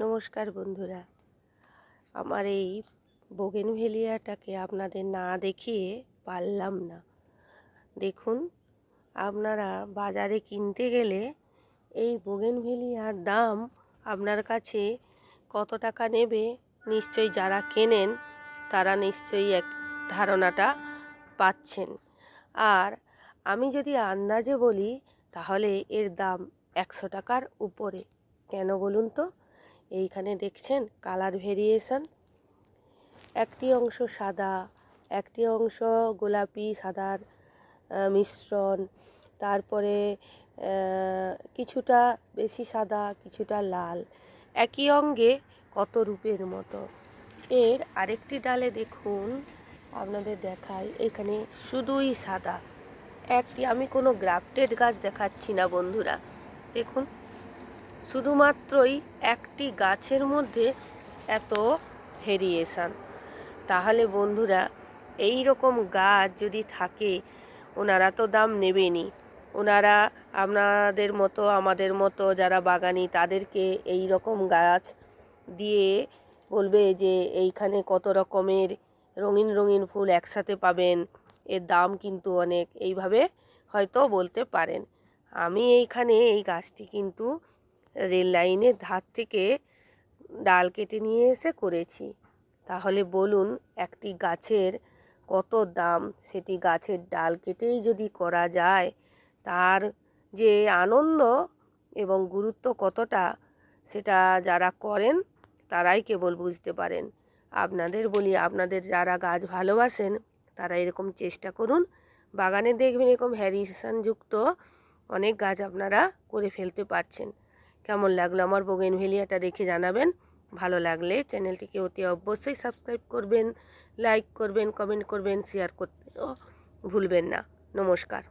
নমস্কার বন্ধুরা, আমার এই বোগেনভেলিয়াটাকে আপনাদের না দেখিয়ে পারলাম না। দেখুন, আপনারা বাজারে কিনতে গেলে এই বোগেনভেলিয়ার দাম আপনার কাছে কত টাকা নেবে নিশ্চয়ই যারা কেনেন তারা নিশ্চয়ই এক ধারণাটা পাচ্ছেন। আর আমি যদি আন্দাজে বলি তাহলে এর দাম 100 টাকার উপরে। কেন বলুন তো? এইখানে দেখছেন কালার ভেরিয়েশন, একটি অংশ সাদা, একটি অংশ গোলাপি সাদার মিশ্রণ, তারপরে কিছুটা বেশি সাদা কিছুটা লাল, একই অঙ্গে কত রূপের মতো। এর আরেকটি ডালে দেখুন, আপনাদের দেখাই, এখানে শুধুই সাদা। একটি, আমি কোনো গ্রাফটেড গাছ দেখাচ্ছি না বন্ধুরা, দেখুন শুধুমাত্রই একটি গাছের মধ্যে এত ভেরিয়েশান। তাহলে বন্ধুরা, এই রকম গাছ যদি থাকে ওনারা তো দাম নেবেনই। ওনারা আপনাদের মতো আমাদের মতো যারা বাগানি তাদেরকে এই রকম গাছ দিয়ে বলবে যে এইখানে কত রকমের রঙিন রঙিন ফুল একসাথে পাবেন, এর দাম কিন্তু অনেক, এইভাবে হয়তো বলতে পারেন। আমি এইখানে এই গাছটি কিন্তু রেল লাইনের ধার থেকে ডাল কেটে নিয়ে এসে করেছি। তাহলে বলুন, একটি গাছের কত দাম, সেটি গাছের ডাল কেটেই যদি করা যায় তার যে আনন্দ এবং গুরুত্ব কতটা, সেটা যারা করেন তারাই কেবল বুঝতে পারেন। আপনাদের বলি, আপনাদের যারা গাছ ভালোবাসেন তারা এরকম চেষ্টা করুন। বাগানে দেখবেন এরকম ভ্যারিয়েশনযুক্ত অনেক গাছ আপনারা করে ফেলতে পারছেন। কেমন লাগলো আমার বোগেনভেলিয়াটা দেখে জানাবেন। ভালো লাগলে চ্যানেলটিকে অতি অবশ্যই সাবস্ক্রাইব করবেন, লাইক করবেন, কমেন্ট করবেন, শেয়ার করতেও ভুলবেন না। নমস্কার।